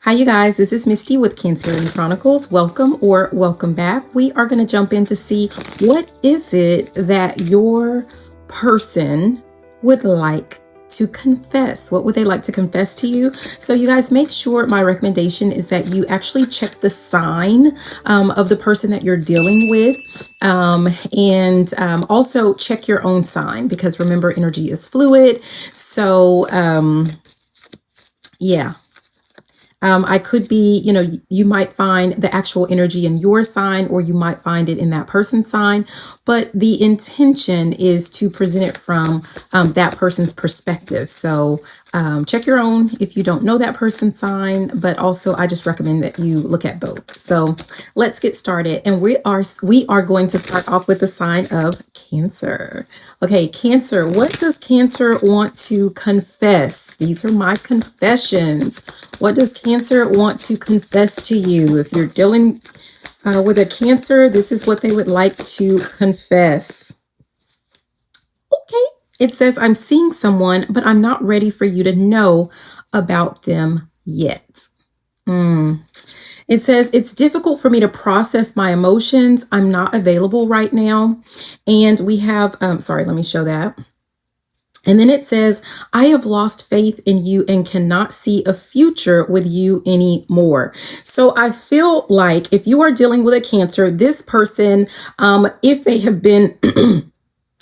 Hi, you guys. This is Misty with Cancerian Chronicles. Welcome or welcome back. We are going to jump in to see what is it that your person would like to confess. What would they like to confess to you? So you guys, make sure, my recommendation is that you actually check the sign of the person that you're dealing with. And also check your own sign, because remember, energy is fluid. So yeah. I could be, you might find the actual energy in your sign, or you might find it in that person's sign. But the intention is to present it from that person's perspective. So check your own if you don't know that person's sign, but also I just recommend that you look at both. So let's get started. And we are going to start off with the sign of Cancer. Okay, Cancer, what does Cancer want to confess? These are my confessions. What does Cancer want to confess to you? If you're dealing with a Cancer, this is what they would like to confess. Okay. It says, I'm seeing someone, but I'm not ready for you to know about them yet. It says, it's difficult for me to process my emotions. I'm not available right now. And we have, sorry, let me show that. And then it says, I have lost faith in you and cannot see a future with you anymore. So I feel like if you are dealing with a Cancer, this person, if they have been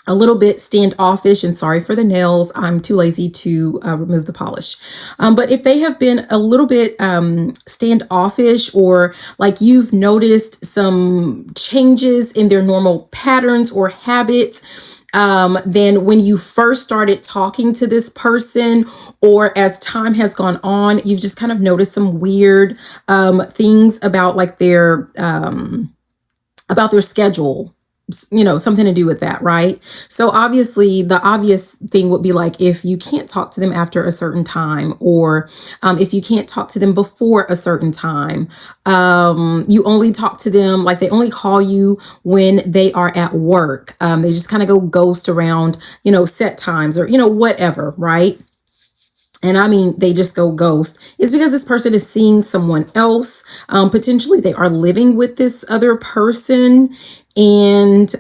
a little bit standoffish, and sorry for the nails, I'm too lazy to remove the polish. But if they have been a little bit standoffish, or like you've noticed some changes in their normal patterns or habits, then when you first started talking to this person, or as time has gone on, you've just kind of noticed some weird things about like their schedule, something to do with that, right? So obviously the obvious thing would be like, if you can't talk to them after a certain time, or if you can't talk to them before a certain time, you only talk to them, like they only call you when they are at work. They just kind of go ghost around, set times, or, whatever, right? And I mean, they just go ghost. It's because this person is seeing someone else. Potentially they are living with this other person. And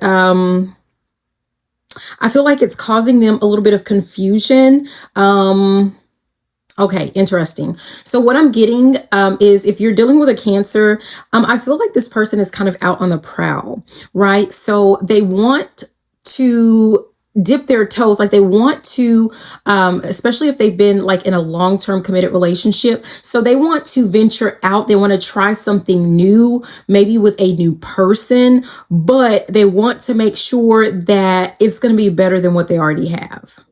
I feel like it's causing them a little bit of confusion. Okay, interesting. So what I'm getting is, if you're dealing with a Cancer, I feel like this person is kind of out on the prowl, right? So they want to dip their toes, like they want to, especially if they've been like in a long-term committed relationship. So they want to venture out. They want to try something new, maybe with a new person, but they want to make sure that it's going to be better than what they already have.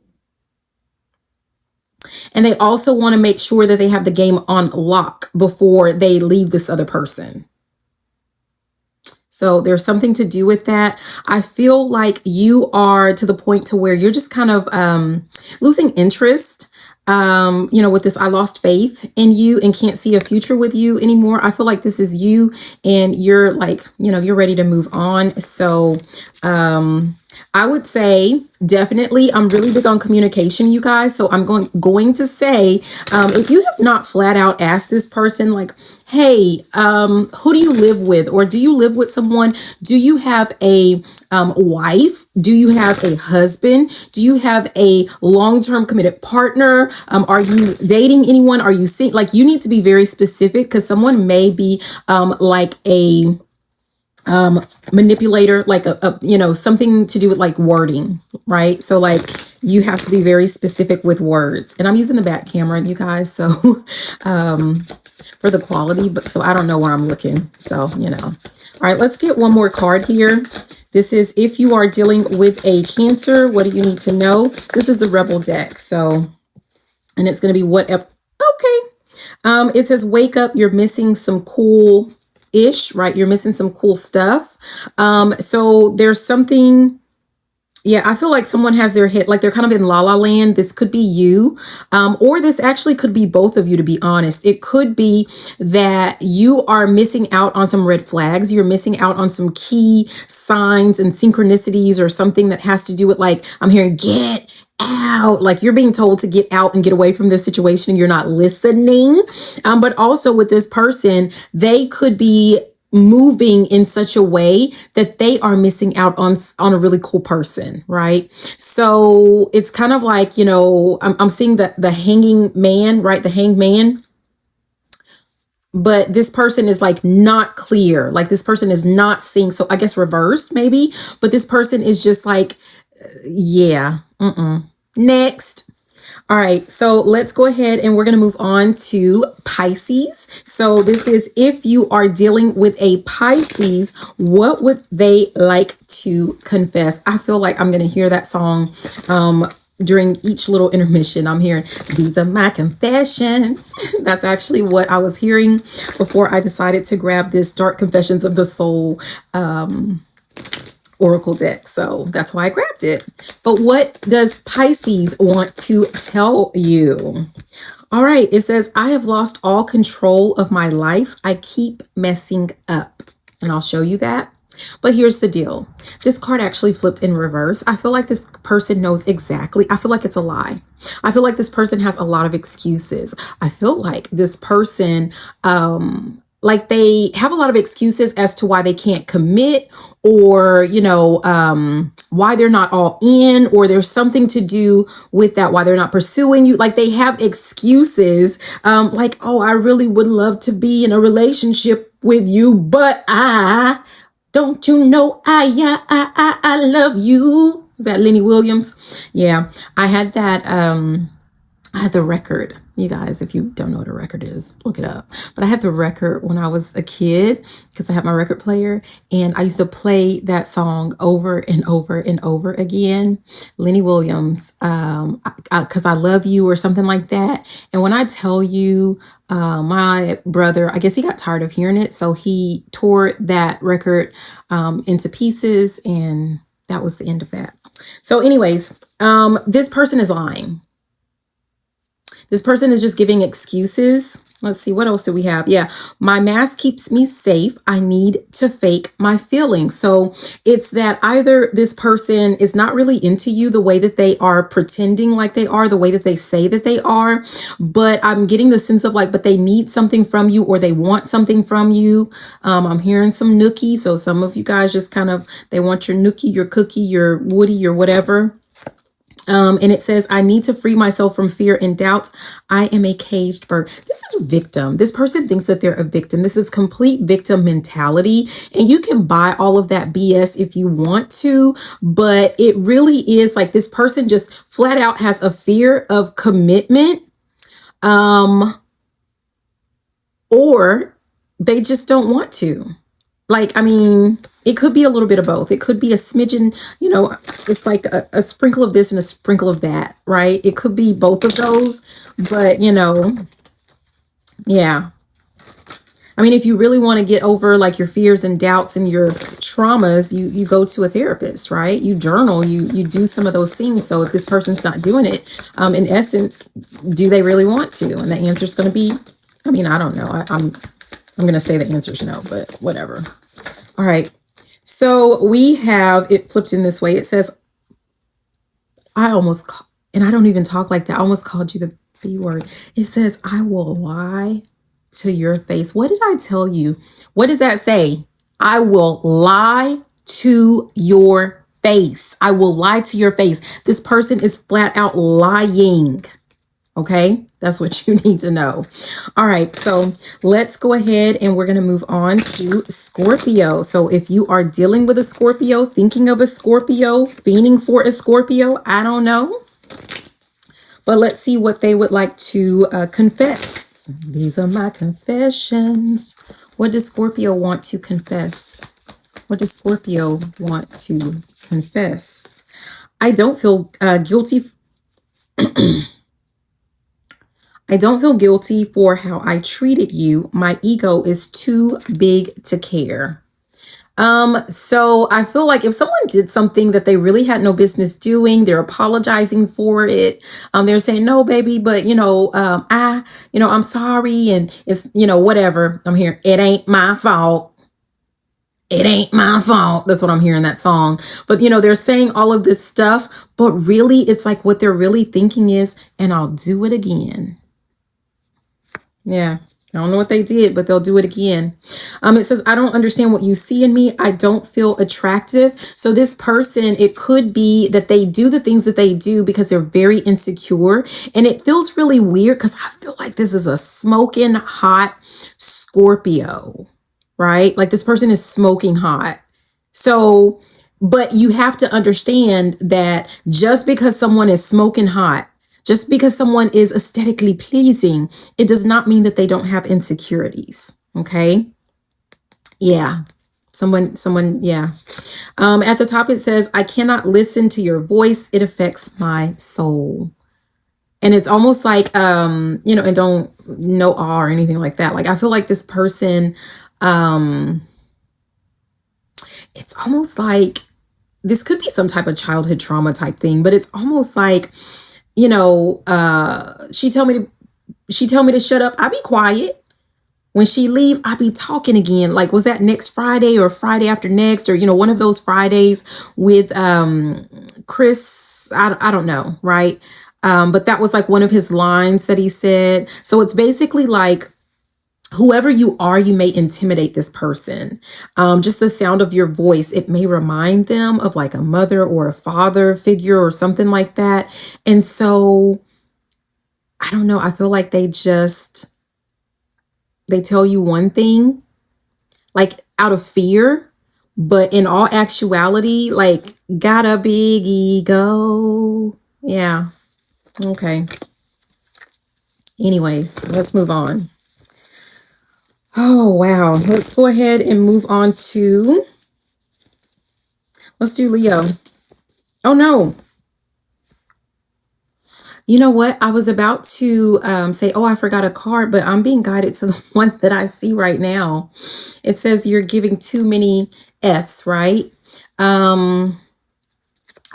And they also want to make sure that they have the game on lock before they leave this other person. So there's something to do with that. I feel like you are to the point to where you're just kind of losing interest, with this, I lost faith in you and can't see a future with you anymore. I feel like this is you, and you're like, you're ready to move on. So I would say definitely, I'm really big on communication, you guys. So I'm going to say, if you have not flat out asked this person, like, hey, who do you live with? Or do you live with someone? Do you have a wife? Do you have a husband? Do you have a long-term committed partner? Are you dating anyone? Are you seeing, like, you need to be very specific, because someone may be like a manipulator, like a something to do with like wording, right? So like you have to be very specific with words. And I'm using the back camera, you guys, so for the quality, but so I don't know where I'm looking. So, all right, let's get one more card here. This is, if you are dealing with a Cancer, what do you need to know? This is the Rebel deck. So, and it's going to be whatever. Okay. It says, wake up, you're missing some cool ish, right? You're missing some cool stuff. So there's something, yeah, I feel like someone has their head, like they're kind of in la la land. This could be you, or this actually could be both of you, to be honest. It could be that you are missing out on some red flags. You're missing out on some key signs and synchronicities, or something that has to do with, like, I'm hearing get out, like you're being told to get out and get away from this situation and you're not listening. But also with this person, they could be moving in such a way that they are missing out on a really cool person, right? So it's kind of like, you know, I'm seeing the hanging man, right? The hanged man. But this person is like not clear. Like this person is not seeing. So I guess reversed maybe. But this person is just like, yeah. Next. All right, so let's go ahead and we're going to move on to Pisces. So this is if you are dealing with a Pisces, what would they like to confess? I feel like I'm going to hear that song during each little intermission. I'm hearing, these are my confessions. That's actually what I was hearing before I decided to grab this Dark Confessions of the Soul Oracle deck. So that's why I grabbed it. But what does Pisces want to tell you? All right. It says, I have lost all control of my life. I keep messing up. And I'll show you that. But here's the deal. This card actually flipped in reverse. I feel like this person knows exactly. I feel like it's a lie. I feel like this person has a lot of excuses. I feel like this person, like they have a lot of excuses as to why they can't commit, or, you know, why they're not all in, or there's something to do with that, why they're not pursuing you. Like they have excuses, like, oh, I really would love to be in a relationship with you, but don't you know I love you. Is that Lenny Williams? Yeah, I had that. I had the record. You guys, if you don't know what a record is, look it up. But I had the record when I was a kid because I had my record player, and I used to play that song over and over and over again. Lenny Williams, because I love you or something like that. And when I tell you, my brother, I guess he got tired of hearing it, so he tore that record into pieces, and that was the end of that. So anyways, this person is lying. This person is just giving excuses. Let's see, what else do we have? Yeah, my mask keeps me safe. I need to fake my feelings. So it's that either this person is not really into you the way that they are pretending like they are, the way that they say that they are. But I'm getting the sense of like, but they need something from you, or they want something from you. I'm hearing some nookie. So some of you guys just kind of, they want your nookie, your cookie, your woody, your whatever. And it says, I need to free myself from fear and doubts. I am a caged bird. This is a victim. This person thinks that they're a victim. This is complete victim mentality. And you can buy all of that BS if you want to, but it really is like this person just flat out has a fear of commitment, or they just don't want to. Like, I mean, it could be a little bit of both. It could be a smidgen, you know, it's like a sprinkle of this and a sprinkle of that, right? It could be both of those, but, you know, yeah. I mean, if you really want to get over like your fears and doubts and your traumas, you go to a therapist, right? You journal, you do some of those things. So if this person's not doing it, in essence, do they really want to? And the answer is going to be, I mean, I don't know. I'm going to say the answer is no, but whatever. All right. So we have it flipped in this way. It says, and I don't even talk like that. I almost called you the B word. It says, I will lie to your face. What did I tell you? What does that say? I will lie to your face. I will lie to your face. This person is flat out lying. Okay, that's what you need to know. All right, so let's go ahead and we're going to move on to Scorpio. So if you are dealing with a Scorpio, thinking of a Scorpio, fiending for a Scorpio, I don't know. But let's see what they would like to confess. These are my confessions. What does Scorpio want to confess? What does Scorpio want to confess? I don't feel guilty. I don't feel guilty for how I treated you. My ego is too big to care. So I feel like if someone did something that they really had no business doing, they're apologizing for it. They're saying, no, baby, but I'm sorry. And it's, whatever. I'm here. It ain't my fault. It ain't my fault. That's what I'm hearing that song. But you know, they're saying all of this stuff, but really it's like what they're really thinking is, and I'll do it again. Yeah. I don't know what they did, but they'll do it again. It says, I don't understand what you see in me. I don't feel attractive. So this person, it could be that they do the things that they do because they're very insecure. And it feels really weird because I feel like this is a smoking hot Scorpio, right? Like this person is smoking hot. So, but you have to understand that just because someone is smoking hot, just because someone is aesthetically pleasing, it does not mean that they don't have insecurities. Okay. Yeah. Someone, yeah. At the top, it says, I cannot listen to your voice. It affects my soul. And it's almost like, you know, and don't no awe or anything like that. Like, I feel like this person, it's almost like this could be some type of childhood trauma type thing, but it's almost like, you know, she tell me to shut up. I be quiet. When she leave, I be talking again. Like, was that next Friday or Friday after next, or, you know, one of those Fridays with Chris? I don't know. Right. But that was like one of his lines that he said. So it's basically like, whoever you are, you may intimidate this person. Just the sound of your voice, it may remind them of like a mother or a father figure or something like that. And so, I don't know. I feel like they tell you one thing, like out of fear, but in all actuality, like got a big ego. Yeah. Okay. Anyways, let's move on. Oh, wow. Let's go ahead and move on to, let's do Leo. Oh, no. You know what? I was about to say, oh, I forgot a card, but I'm being guided to the one that I see right now. It says you're giving too many F's, right?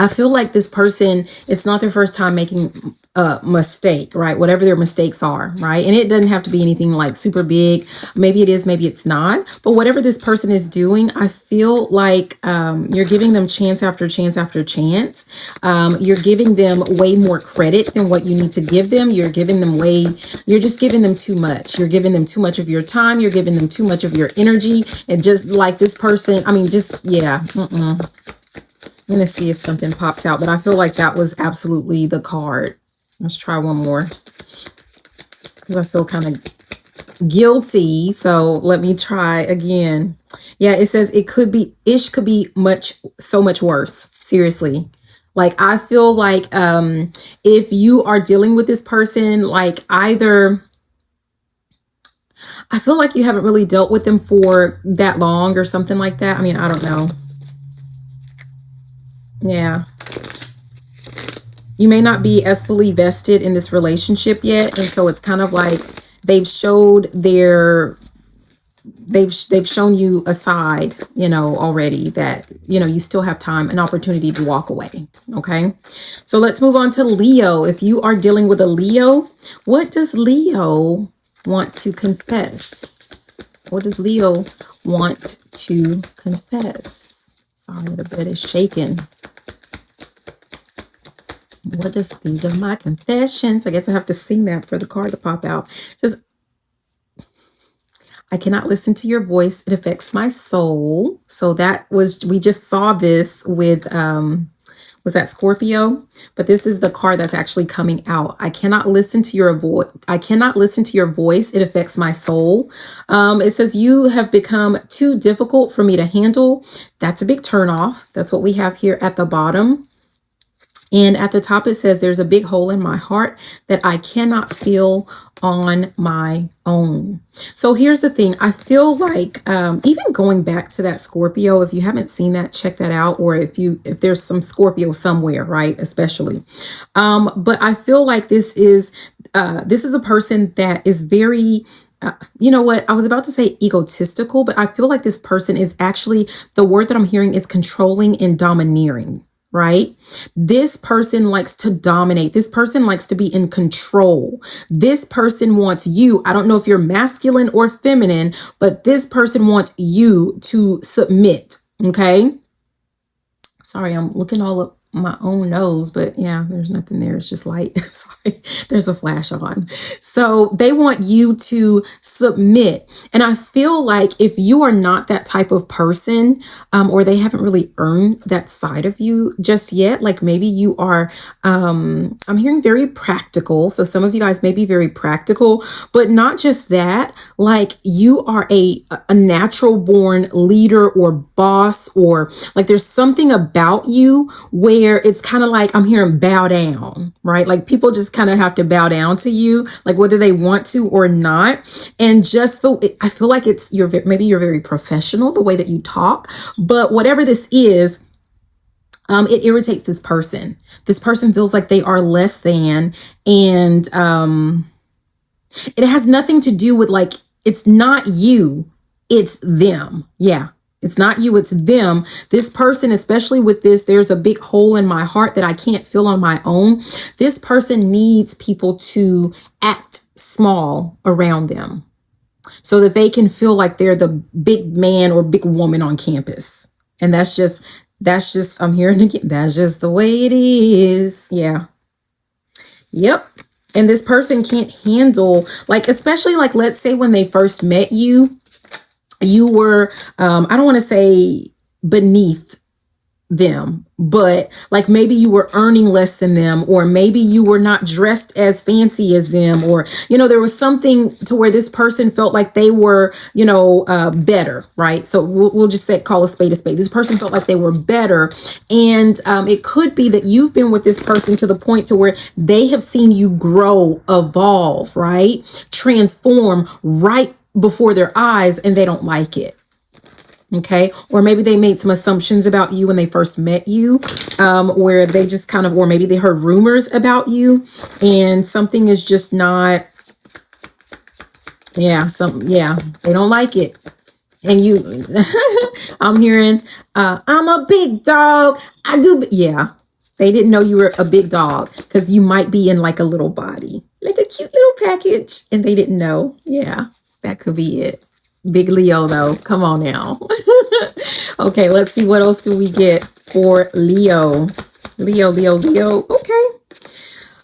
I feel like this person, it's not their first time making a mistake, right? Whatever their mistakes are, right? And it doesn't have to be anything like super big. Maybe it is, maybe it's not. But whatever this person is doing, I feel like you're giving them chance after chance after chance. You're giving them way more credit than what you need to give them. You're giving them you're just giving them too much. You're giving them too much of your time. You're giving them too much of your energy. And just like this person, I mean, just, yeah. I'm going to see if something pops out, but I feel like that was absolutely the card. Let's try one more because I feel kind of guilty. So let me try again. Yeah, it says it could be, ish could be so much worse. Seriously. Like, I feel like if you are dealing with this person, like either, I feel like you haven't really dealt with them for that long or something like that. I mean, I don't know. Yeah. You may not be as fully vested in this relationship yet. And so it's kind of like they've shown you a side, you know, already that, you know, you still have time, an opportunity to walk away. Okay. So let's move on to Leo. If you are dealing with a Leo, what does Leo want to confess? What does Leo want to confess? Sorry, the bed is shaking. What does these are my confessions? I guess I have to sing that for the card to pop out. It says, I cannot listen to your voice. It affects my soul. So that was, we just saw this with that Scorpio, but this is the card that's actually coming out. I cannot listen to your voice. I cannot listen to your voice. It affects my soul. It says you have become too difficult for me to handle. That's a big turnoff. That's what we have here at the bottom. And at the top, it says there's a big hole in my heart that I cannot feel on my own. So here's the thing. I feel like even going back to that Scorpio, if you haven't seen that, check that out. Or if there's some Scorpio somewhere, right? Especially. But I feel like this is a person that is very, you know what? I was about to say egotistical, but I feel like this person is actually, the word that I'm hearing is controlling and domineering. right? This person likes to dominate. This person likes to be in control. This person wants you. I don't know if you're masculine or feminine, but this person wants you to submit. Okay. Sorry, I'm looking all up my own nose, but yeah, there's nothing there. It's just light. Sorry, there's a flash on. So they want you to submit. And I feel like if you are not that type of person, or they haven't really earned that side of you just yet, like maybe you are, I'm hearing very practical. So some of you guys may be very practical, but not just that, like you are a natural born leader or boss, or like there's something about you where it's kind of like I'm hearing bow down, right? Like people just kind of have to bow down to you, like whether they want to or not. And just I feel like maybe you're very professional the way that you talk, but whatever this is, it irritates this person. This person feels like they are less than, and it has nothing to do with like, it's not you, it's them. Yeah. It's not you, it's them. This person, especially with this, there's a big hole in my heart that I can't fill on my own. This person needs people to act small around them so that they can feel like they're the big man or big woman on campus. And that's just, I'm hearing again, that's just the way it is. Yeah. Yep. And this person can't handle, like, especially like, let's say when they first met you, you were, I don't want to say beneath them, but like maybe you were earning less than them, or maybe you were not dressed as fancy as them, or, there was something to where this person felt like they were, better, right? So we'll just call a spade a spade. This person felt like they were better. And it could be that you've been with this person to the point to where they have seen you grow, evolve, right? Transform right before their eyes, and they don't like it. Okay. Or maybe they made some assumptions about you when they first met you, where they just or maybe they heard rumors about you and something is just not, they don't like it. And you, I'm hearing, I'm a big dog. They didn't know you were a big dog because you might be in like a little body, like a cute little package, and they didn't know. Yeah. That could be it. Big Leo, though. Come on now. Okay, let's see. What else do we get for Leo? Leo. Okay.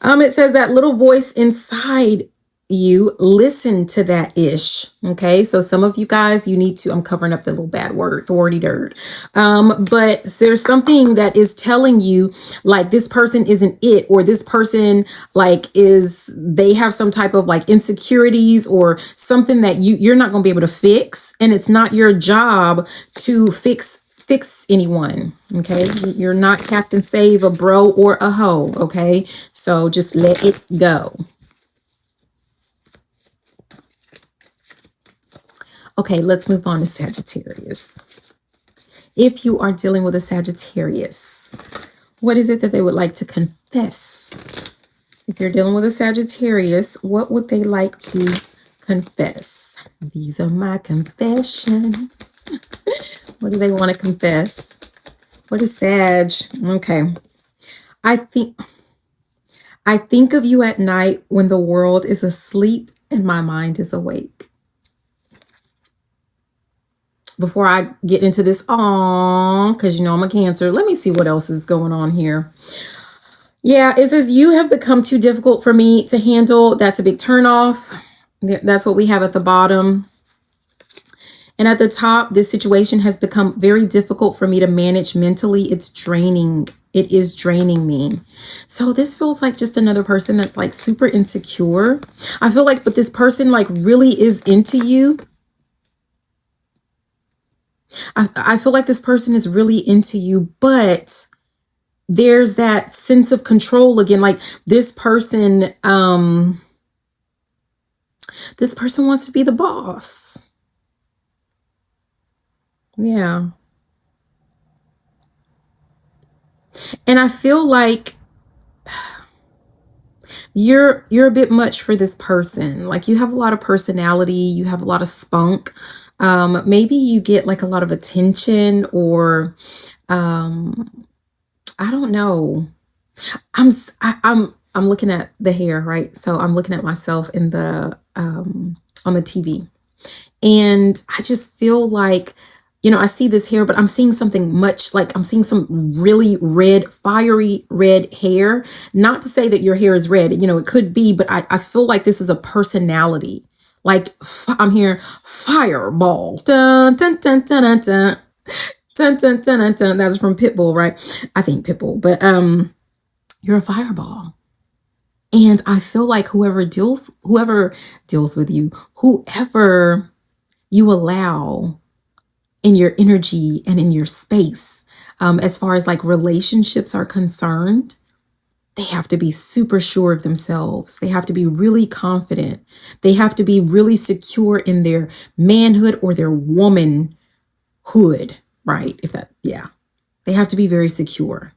It says that little voice inside you, listen to that ish. Okay. So some of you guys, you need to, I'm covering up the little bad word, authority dirt. But there's something that is telling you like this person isn't it, or this person they have some type of like insecurities or something that you're not going to be able to fix. And it's not your job to fix anyone. Okay. You're not Captain Save a bro or a hoe. Okay. So just let it go. Okay, let's move on to Sagittarius. If you are dealing with a Sagittarius, what is it that they would like to confess? If you're dealing with a Sagittarius, what would they like to confess? These are my confessions. What do they want to confess? What is Sag? Okay. I think of you at night when the world is asleep and my mind is awake. Before I get into this, because I'm a Cancer, let me see what else is going on here. Yeah, it says you have become too difficult for me to handle. That's a big turnoff. That's what we have at the bottom. And at the top, this situation has become very difficult for me to manage mentally. It's draining. It is draining me. So this feels like just another person that's like super insecure. I feel like, but this person like really is into you. I feel like this person is really into you, but there's that sense of control again. Like this person wants to be the boss. Yeah. And I feel like you're a bit much for this person. Like you have a lot of personality, you have a lot of spunk. Maybe you get like a lot of attention, or I don't know. I'm looking at the hair, right? So I'm looking at myself in the on the TV. And I just feel like, I see this hair, but I'm seeing something much like I'm seeing some really red, fiery red hair. Not to say that your hair is red, it could be, but I feel like this is a personality. Like I'm hearing fireball. Dun, dun, dun, dun, dun, dun. Dun, dun, dun, dun, dun. That's from Pitbull, right? I think Pitbull, but you're a fireball. And I feel like whoever deals with you, whoever you allow in your energy and in your space, as far as like relationships are concerned, they have to be super sure of themselves. They have to be really confident. They have to be really secure in their manhood or their womanhood, right? Yeah. They have to be very secure.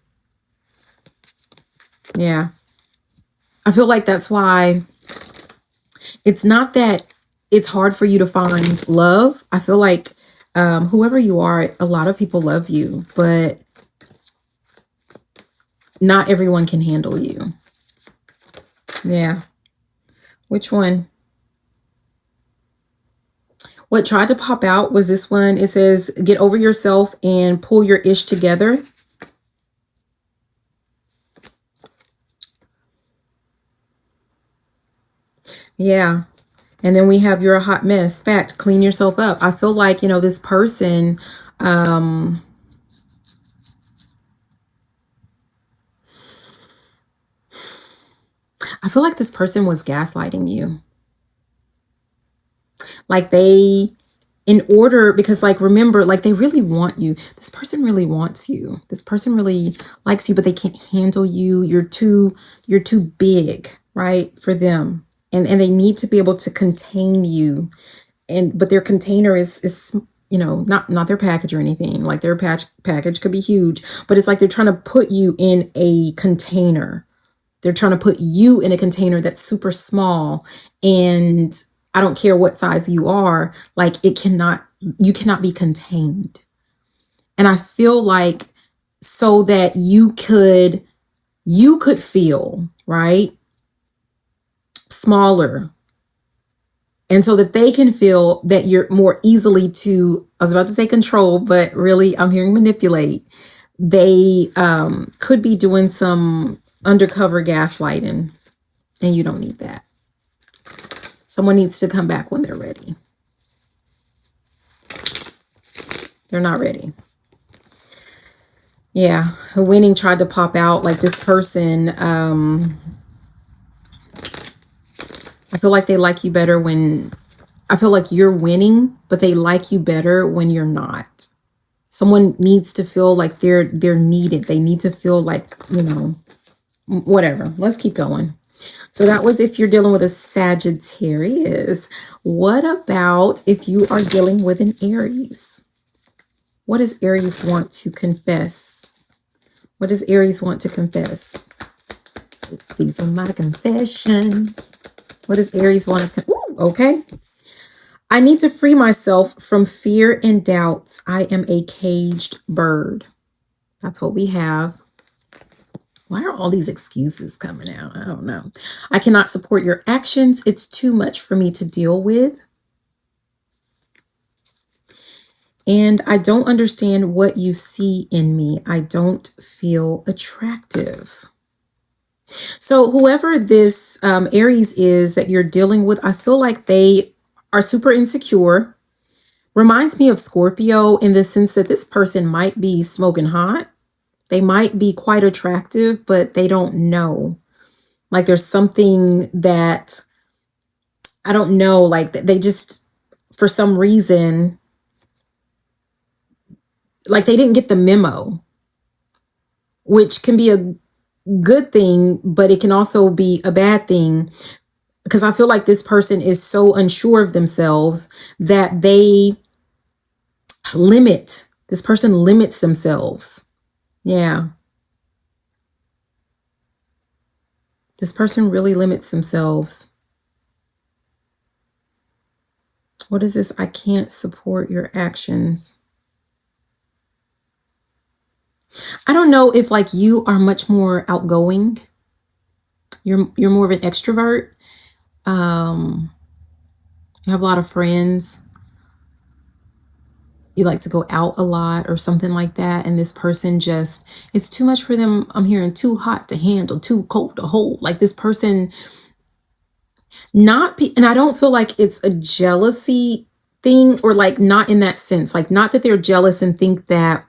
Yeah. I feel like that's why it's not that it's hard for you to find love. I feel like whoever you are, a lot of people love you, but not everyone can handle you. Yeah. Which one? What tried to pop out was this one. It says, get over yourself and pull your ish together. Yeah. And then we have, you're a hot mess. Fact, clean yourself up. I feel like, this person, I feel like this person was gaslighting you. Like because like, remember, like they really want you. This person really wants you. This person really likes you, but they can't handle you. You're too big, right? For them. And they need to be able to contain you. But their container is not their package or anything. Like their package could be huge, but it's like they're trying to put you in a container. They're trying to put you in a container that's super small, and I don't care what size you are, like you cannot be contained. And I feel like so that you could feel, right, smaller. And so that they can feel that you're more easily I was about to say control, but really I'm hearing manipulate. They could be doing some undercover gaslighting, and you don't need that. Someone needs to come back when they're ready. They're not ready. Yeah, a winning tried to pop out. Like this person, I feel like they like you better I feel like you're winning, but they like you better when you're not. Someone needs to feel like they're needed. They need to feel like, whatever. Let's keep going. So that was if you're dealing with a Sagittarius. What about if you are dealing with an Aries? What does Aries want to confess? What does Aries want to confess? These are my confessions. What does Aries want to okay. I need to free myself from fear and doubts. I am a caged bird. That's what we have. Why are all these excuses coming out? I don't know. I cannot support your actions. It's too much for me to deal with. And I don't understand what you see in me. I don't feel attractive. So whoever this Aries is that you're dealing with, I feel like they are super insecure. Reminds me of Scorpio in the sense that this person might be smoking hot. They might be quite attractive, but they don't know. Like there's something that, I don't know, like they just, for some reason, like they didn't get the memo, which can be a good thing, but it can also be a bad thing, because I feel like this person is so unsure of themselves that this person limits themselves. Yeah. This person really limits themselves. What is this? I can't support your actions. I don't know if like you are much more outgoing. You're more of an extrovert. You have a lot of friends. You like to go out a lot or something like that. And this person just, it's too much for them. I'm hearing too hot to handle, too cold to hold. Like this person and I don't feel like it's a jealousy thing, or like not in that sense, like not that they're jealous and think that,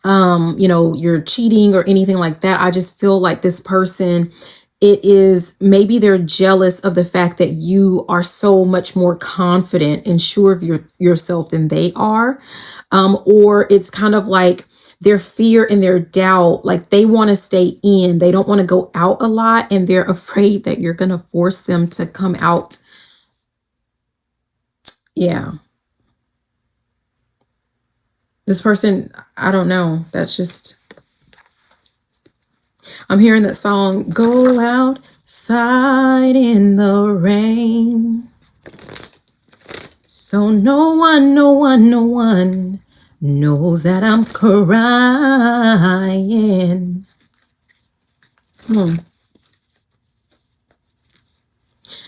you know, you're cheating or anything like that. I just feel like this person, it is maybe they're jealous of the fact that you are so much more confident and sure of yourself than they are. Or it's kind of like their fear and their doubt, like they want to stay in, they don't want to go out a lot, and they're afraid that you're going to force them to come out. Yeah. This person, I don't know. That's just, I'm hearing that song, go outside in the rain. So no one knows that I'm crying.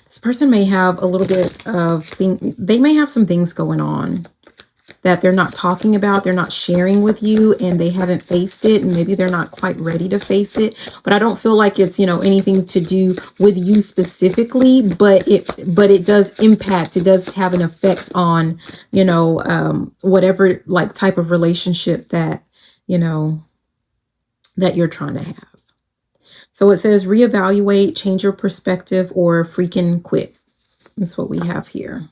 This person may have a little bit of they may have some things going on that they're not talking about, they're not sharing with you, and they haven't faced it, and maybe they're not quite ready to face it. But I don't feel like it's, you know, anything to do with you specifically, but it does impact, it does have an effect on, you know, whatever like type of relationship that, you know, that you're trying to have. So it says reevaluate, change your perspective, or freaking quit. That's what we have here.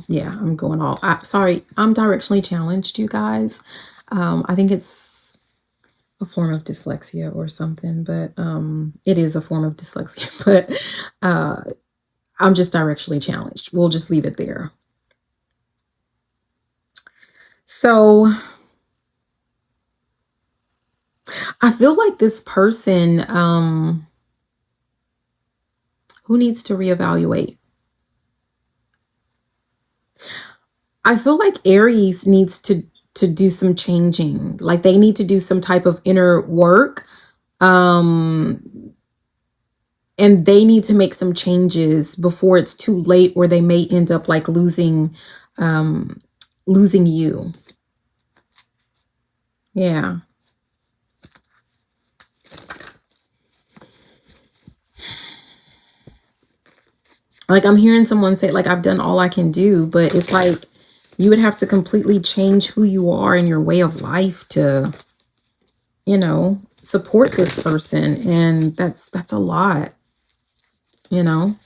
Yeah, I'm going all, sorry, I'm directionally challenged, you guys. I think it's a form of dyslexia or something, but it is a form of dyslexia, but I'm just directionally challenged. We'll just leave it there. So I feel like this person who needs to reevaluate. I feel like Aries needs to do some changing. Like they need to do some type of inner work. And they need to make some changes before it's too late, or they may end up like losing you. Yeah. Like I'm hearing someone say like, I've done all I can do, but it's like, you would have to completely change who you are and your way of life to, you know, support this person. And that's a lot, you know.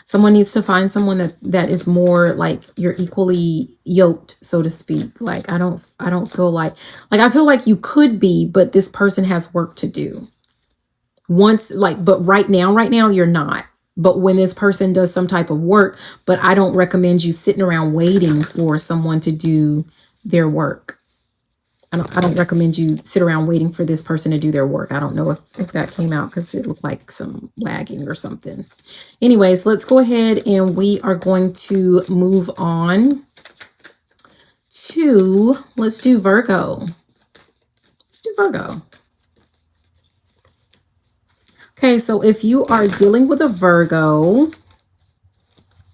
Someone needs to find someone that is more like you're equally yoked, so to speak. Like I don't feel like I feel like you could be, but this person has work to do. But right now you're not. But when this person does some type of work, but I don't recommend you sitting around waiting for someone to do their work. I don't recommend you sit around waiting for this person to do their work. I don't know if that came out because it looked like some lagging or something. Anyways, let's go ahead and we are going to move on to, let's do Virgo. Let's do Virgo. Okay, so if you are dealing with a Virgo,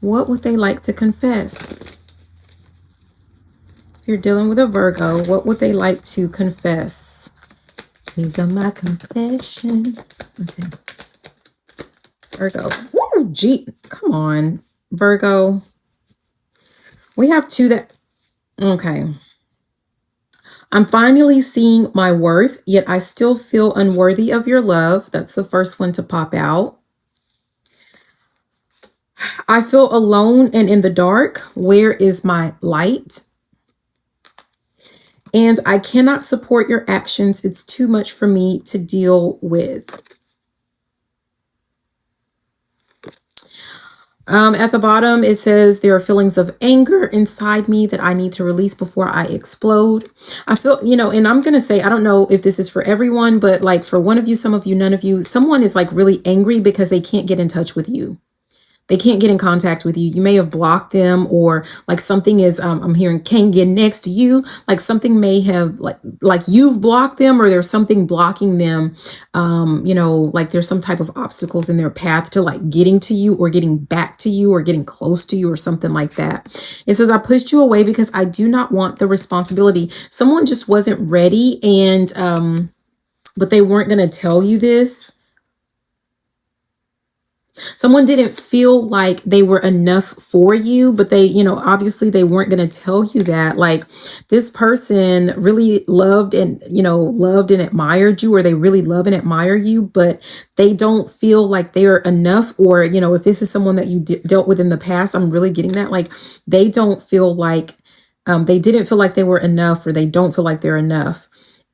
what would they like to confess? If you're dealing with a Virgo, what would they like to confess? These are my confessions. Okay. Virgo. Woo, gee, come on, Virgo. We have two that, okay. I'm finally seeing my worth, yet I still feel unworthy of your love. That's the first one to pop out. I feel alone and in the dark. Where is my light? And I cannot support your actions. It's too much for me to deal with. At the bottom, it says there are feelings of anger inside me that I need to release before I explode. I feel, you know, and I'm going to say, I don't know if this is for everyone, but like for one of you, some of you, none of you, someone is like really angry because they can't get in touch with you. They can't get in contact with you. You may have blocked them, or like something is, I'm hearing can't get next to you. Like something may have like you've blocked them, or there's something blocking them. You know, like there's some type of obstacles in their path to like getting to you or getting back to you or getting close to you or something like that. It says, I pushed you away because I do not want the responsibility. Someone just wasn't ready, and, but they weren't going to tell you this. Someone didn't feel like they were enough for you, but they, you know, obviously they weren't going to tell you that. Like this person really loved and, you know, loved and admired you, or they really love and admire you, but they don't feel like they're enough. Or, you know, if this is someone that you dealt with in the past, I'm really getting that. Like they don't feel like, they didn't feel like they were enough, or they don't feel like they're enough.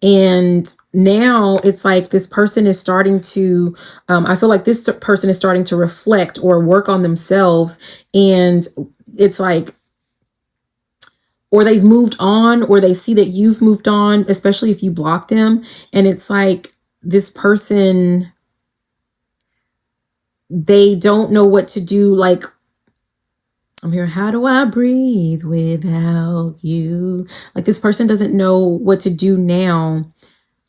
And now it's like this person is starting to, I feel like this person is starting to reflect or work on themselves. And it's like, or they've moved on, or they see that you've moved on, especially if you block them. And it's like this person, they don't know what to do. Like, I'm here, how do I breathe without you? Like this person doesn't know what to do now.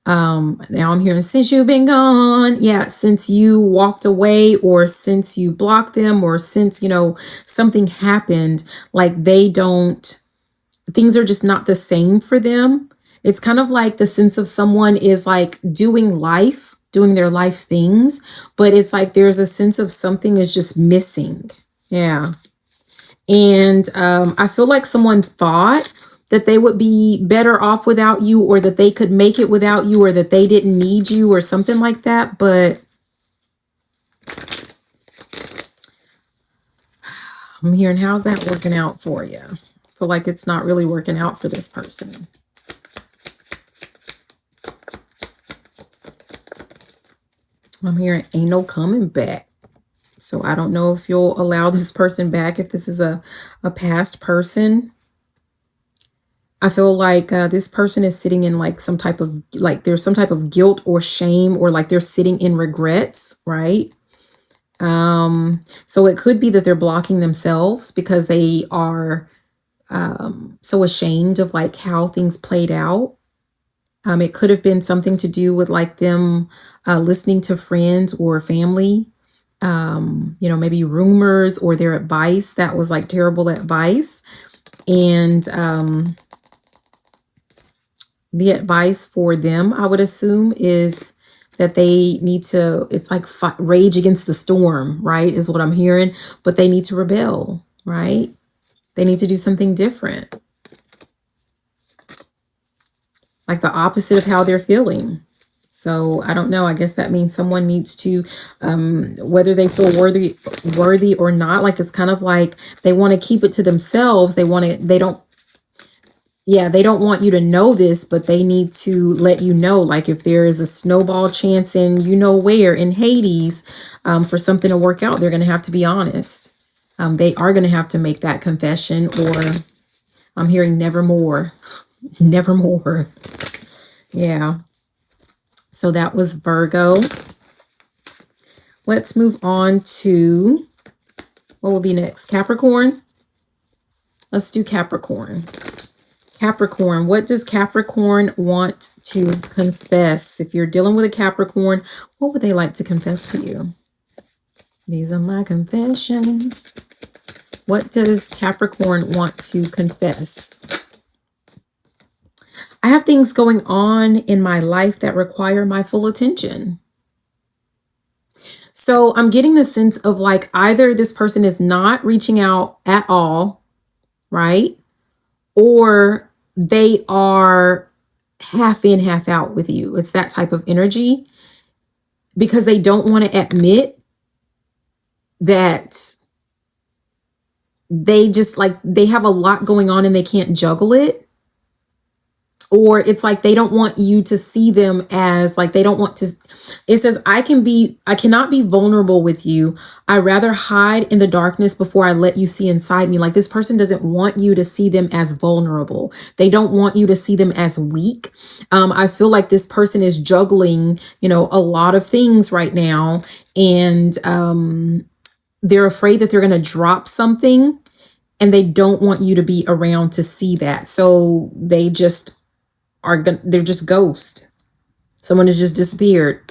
Now I'm hearing, since you've been gone. Yeah, since you walked away, or since you blocked them, or since, you know, something happened, like they don't, things are just not the same for them. It's kind of like the sense of someone is like doing their life things, but it's like there's a sense of something is just missing. Yeah. And I feel like someone thought that they would be better off without you, or that they could make it without you, or that they didn't need you, or something like that. But I'm hearing, how's that working out for you? I feel like it's not really working out for this person. I'm hearing, ain't no coming back. So I don't know if you'll allow this person back, if this is a past person. I feel like this person is sitting in like some type of, like there's some type of guilt or shame, or like they're sitting in regrets, right? So it could be that they're blocking themselves because they are so ashamed of like how things played out. It could have been something to do with like them listening to friends or family. You know, maybe rumors or their advice that was like terrible advice. And the advice for them, I would assume, is that they need to, it's like rage against the storm, right? Is what I'm hearing. But they need to rebel, right? They need to do something different. Like the opposite of how they're feeling. So I don't know. I guess that means someone needs to, whether they feel worthy or not, like it's kind of like they want to keep it to themselves. They don't want you to know this, but they need to let you know, like if there is a snowball chance in, you know where, in Hades, for something to work out, they're going to have to be honest. They are going to have to make that confession, or I'm hearing nevermore, nevermore. Yeah. So that was Virgo. Let's move on to, what will be next? Capricorn. Let's do Capricorn. Capricorn, what does Capricorn want to confess? If you're dealing with a Capricorn, what would they like to confess to you? These are my confessions. What does Capricorn want to confess? I have things going on in my life that require my full attention. So I'm getting the sense of like either this person is not reaching out at all, right? Or they are half in, half out with you. It's that type of energy, because they don't want to admit that they just like, they have a lot going on and they can't juggle it. Or it's like they don't want you to see them as like, they don't want to, it says, I cannot be vulnerable with you. I rather hide in the darkness before I let you see inside me. Like this person doesn't want you to see them as vulnerable. They don't want you to see them as weak. I feel like this person is juggling, you know, a lot of things right now. And they're afraid that they're going to drop something and they don't want you to be around to see that. So they just they're just ghost. Someone has just disappeared.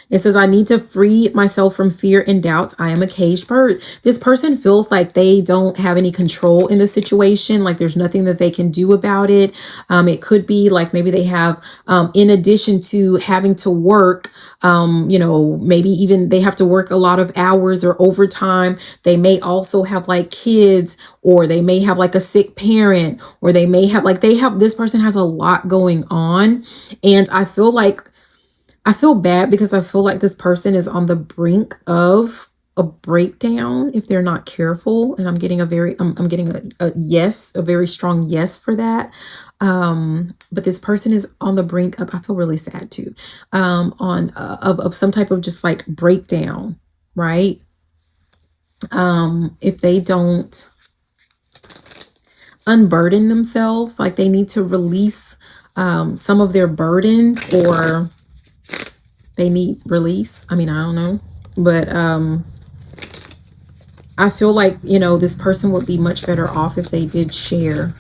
It says, I need to free myself from fear and doubts. I am a caged bird. This person feels like they don't have any control in the situation. Like there's nothing that they can do about it. It could be like maybe they have, in addition to having to work, you know, maybe even they have to work a lot of hours or overtime. They may also have like kids, or they may have like a sick parent, or they may have like, this person has a lot going on. And I feel bad because I feel like this person is on the brink of a breakdown if they're not careful. And I'm getting I'm getting a yes, a very strong yes for that. But this person is on the brink of, I feel really sad too, of some type of just like breakdown, right? If they don't unburden themselves, like they need to release some of their burdens, or they need release. I mean, I don't know, but I feel like, you know, this person would be much better off if they did share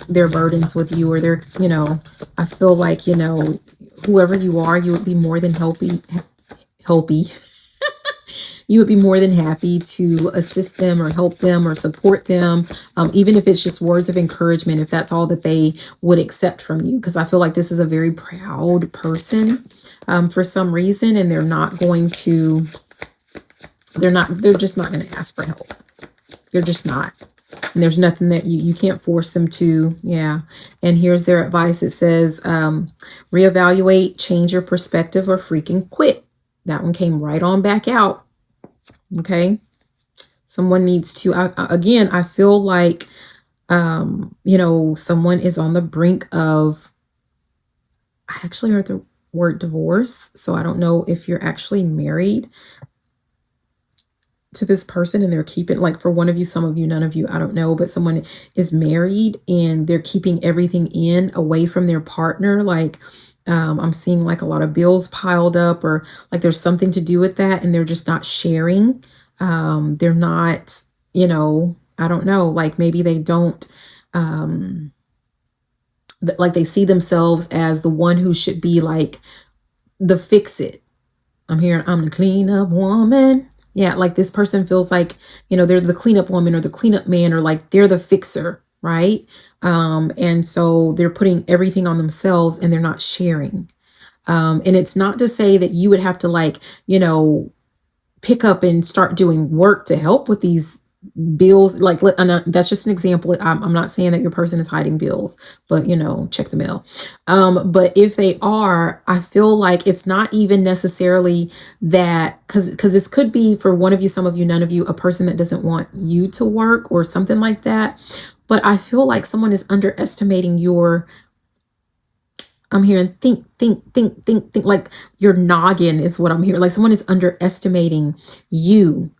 their burdens with you, or their, you know, I feel like, you know, whoever you are, you would be more than you would be more than happy to assist them or help them or support them, even if it's just words of encouragement, if that's all that they would accept from you. Because I feel like this is a very proud person for some reason, and they're just not going to ask for help. They're just not. And there's nothing that you can't force them to. Yeah. And here's their advice. It says, reevaluate, change your perspective, or freaking quit. That one came right on back out. Okay. Someone needs to, again, I feel like, you know, someone is on the brink of, I actually heard the word divorce. So I don't know if you're actually married to this person and they're keeping, like, for one of you, some of you, none of you, I don't know, but someone is married and they're keeping everything away from their partner. Like, I'm seeing like a lot of bills piled up, or like there's something to do with that and they're just not sharing. They're not, you know, I don't know, like maybe they don't, like they see themselves as the one who should be like the fix it. I'm hearing, I'm the cleanup woman. Yeah, like this person feels like, you know, they're the cleanup woman or the cleanup man, or like they're the fixer, right? And so they're putting everything on themselves and they're not sharing. And it's not to say that you would have to, like, you know, pick up and start doing work to help with these bills. Like, that's just an example. I'm not saying that your person is hiding bills, but, you know, check the mail. But if they are, I feel like it's not even necessarily that, because this could be for one of you, some of you, none of you, a person that doesn't want you to work or something like that. But I feel like someone is underestimating your, I'm hearing think, like your noggin is what I'm hearing. Like someone is underestimating you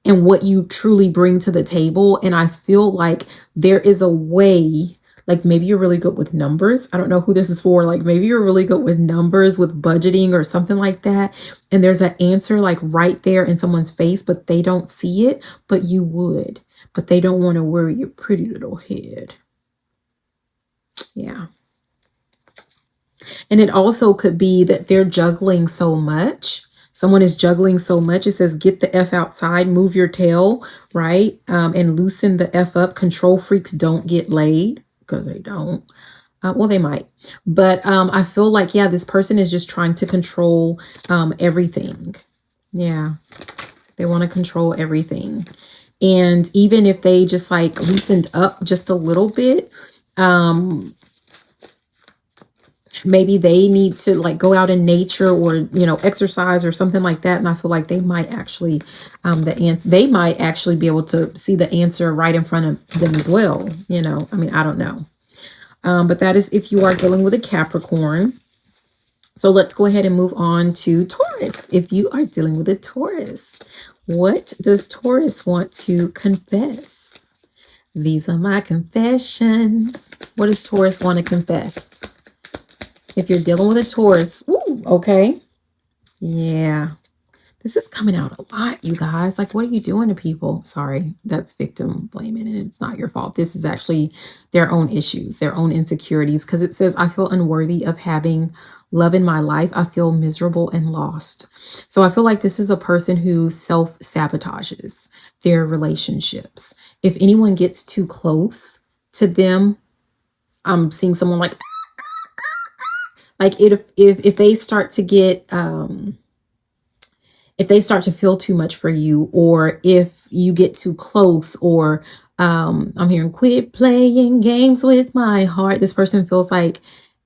and what you truly bring to the table. And I feel like there is a way, like maybe you're really good with numbers. I don't know who this is for. Like maybe you're really good with numbers, with budgeting or something like that. And there's an answer like right there in someone's face, but they don't see it, but you would, but they don't want to worry your pretty little head. Yeah. And it also could be that they're juggling so much. Someone is juggling so much. It says, get the F outside, move your tail, right? And loosen the F up. Control freaks don't get laid, because they don't. Well, they might. But I feel like, yeah, this person is just trying to control everything. Yeah, they want to control everything. And even if they just like loosened up just a little bit, maybe they need to like go out in nature or, you know, exercise or something like that. And I feel like they might actually, they might actually be able to see the answer right in front of them as well. You know, I mean, I don't know. But that is if you are dealing with a Capricorn. So let's go ahead and move on to Taurus. If you are dealing with a Taurus, what does Taurus want to confess? These are my confessions. What does Taurus want to confess? If you're dealing with a Taurus, woo, okay. Yeah. This is coming out a lot, you guys. Like, what are you doing to people? Sorry, that's victim blaming, and it's not your fault. This is actually their own issues, their own insecurities, because it says, I feel unworthy of having love in my life. I feel miserable and lost. So I feel like this is a person who self-sabotages their relationships. If anyone gets too close to them, I'm seeing someone like if they start to get if they start to feel too much for you, or if you get too close, or I'm hearing quit playing games with my heart. This person feels like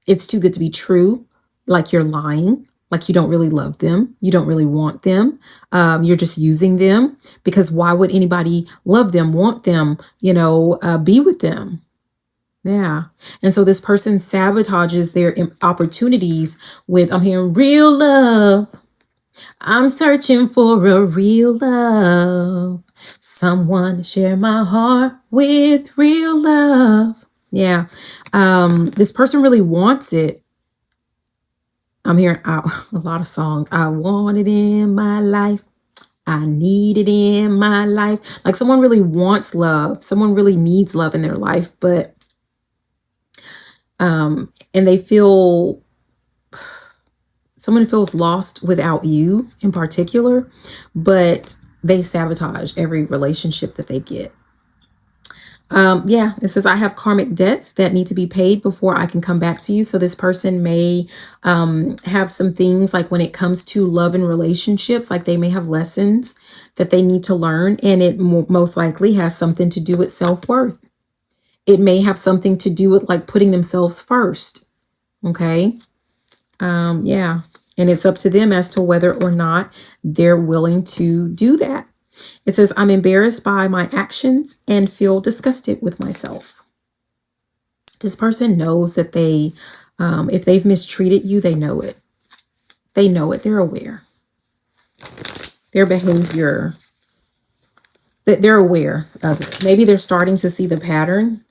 it's too good to be true, like you're lying, like you don't really love them, you don't really want them, you're just using them, because why would anybody love them, want them, be with them? Yeah. And so this person sabotages their opportunities with, I'm hearing real love. I'm searching for a real love. Someone to share my heart with, real love. Yeah. This person really wants it. I'm hearing a lot of songs. I want it in my life. I need it in my life. Like someone really wants love. Someone really needs love in their life, but and they feel, someone feels lost without you in particular, but they sabotage every relationship that they get. Yeah, it says, I have karmic debts that need to be paid before I can come back to you. So this person may have some things, like when it comes to love and relationships, like they may have lessons that they need to learn, and it most likely has something to do with self-worth. It may have something to do with like putting themselves first. Okay. Yeah. And it's up to them as to whether or not they're willing to do that. It says, I'm embarrassed by my actions and feel disgusted with myself. This person knows that they, if they've mistreated you, they know it. They know it. They're aware. Their behavior, that they're aware of it. Maybe they're starting to see the pattern.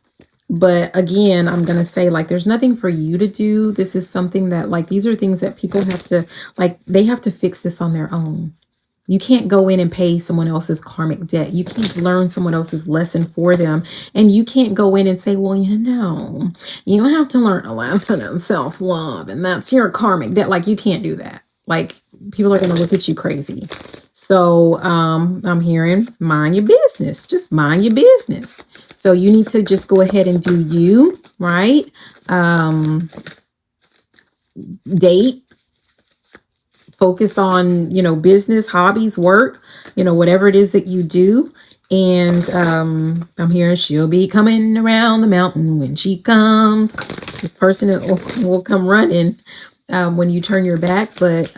But again, I'm going to say, like, there's nothing for you to do. This is something that, like, these are things that people have to, like, they have to fix this on their own. You can't go in and pay someone else's karmic debt. You can't learn someone else's lesson for them. And you can't go in and say, well, you have to learn a lesson in self-love, and that's your karmic debt. Like, you can't do that. Like, people are going to look at you crazy. So I'm hearing, mind your business. Just mind your business. So you need to just go ahead and do you, right? Date. Focus on, business, hobbies, work, whatever it is that you do. And I'm hearing, she'll be coming around the mountain when she comes. This person will come running when you turn your back, but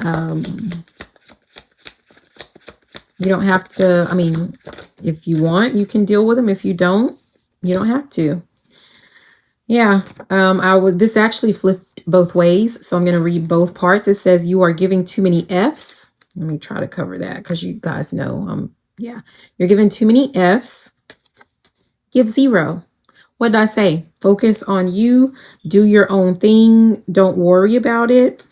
you don't have to. I mean, if you want, you can deal with them. If you don't, you don't have to. Yeah, this actually flipped both ways, so I'm going to read both parts. It says, you are giving too many F's. Let me try to cover that, because you guys know, yeah, you're giving too many F's. Give 0. What did I say? Focus on you. Do your own thing. Don't worry about it.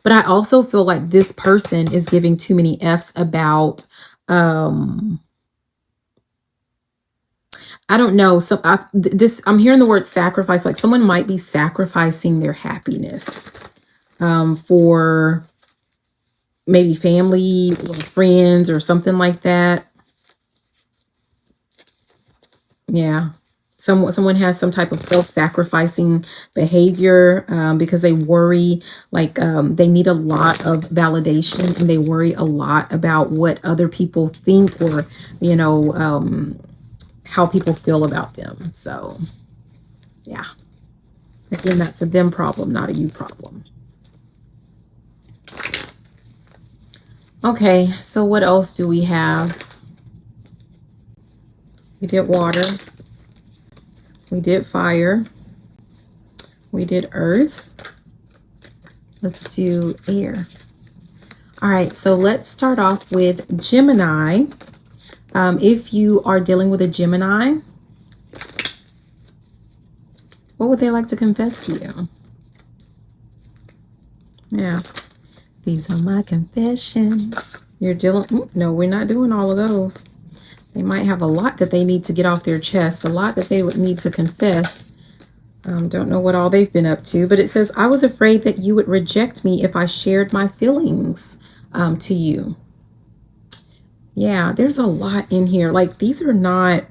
But I also feel like this person is giving too many F's about, I don't know. So I'm hearing the word sacrifice, like someone might be sacrificing their happiness for maybe family or friends or something like that. Yeah. Someone has some type of self-sacrificing behavior because they worry, like they need a lot of validation, and they worry a lot about what other people think, or, how people feel about them. So, yeah. Again, that's a them problem, not a you problem. Okay, so what else do we have? We did water. We did fire. We did earth. Let's do air. All right, so let's start off with Gemini. If you are dealing with a Gemini, what would they like to confess to you? Yeah. These are my confessions. You're dealing, no, we're not doing all of those. They might have a lot that they need to get off their chest, a lot that they would need to confess. Don't know what all they've been up to, but it says, I was afraid that you would reject me if I shared my feelings to you. Yeah, there's a lot in here. Like, these are not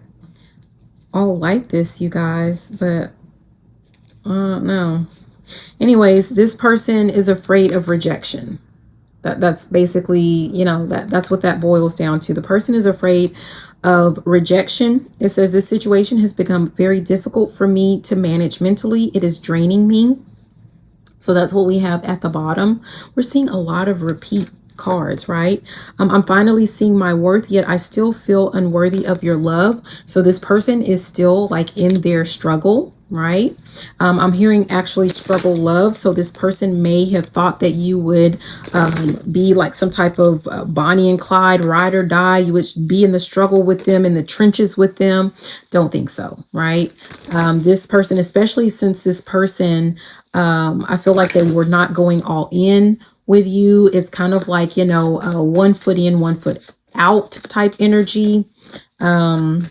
all like this, you guys, but I don't know. Anyways, this person is afraid of rejection. That's basically, you know, that's what that boils down to. The person is afraid of rejection. It says, this situation has become very difficult for me to manage mentally. It is draining me. So that's what we have at the bottom. We're seeing a lot of repeat cards, right? I'm finally seeing my worth, yet I still feel unworthy of your love. So this person is still like in their struggle, right? I'm hearing actually struggle love. So this person may have thought that you would be like some type of Bonnie and Clyde, ride or die. You would be in the struggle with them, in the trenches with them. Don't think so, right? This person, especially since this person, I feel like they were not going all in with you. It's kind of like, you know, 1 foot in, 1 foot out type energy. And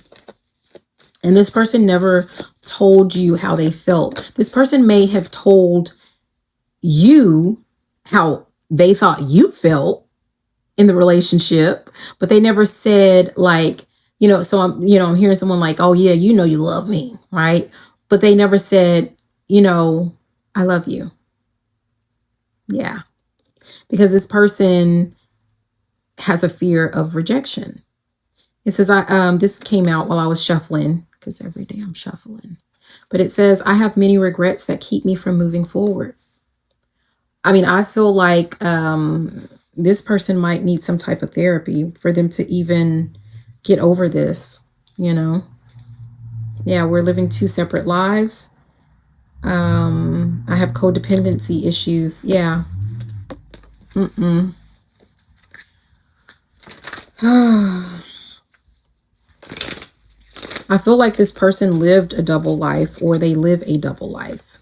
this person never told you how they felt. This person may have told you how they thought you felt in the relationship, but they never said like, you know, so I'm hearing someone like, oh yeah, you know, you love me, right? But they never said, you know, I love you. Yeah. Because this person has a fear of rejection. It says, this came out while I was shuffling, because every day I'm shuffling. But it says, I have many regrets that keep me from moving forward. I mean, I feel like this person might need some type of therapy for them to even get over this, you know? Yeah, we're living 2 separate lives. I have codependency issues. Yeah. I feel like this person lived a double life, or they live a double life.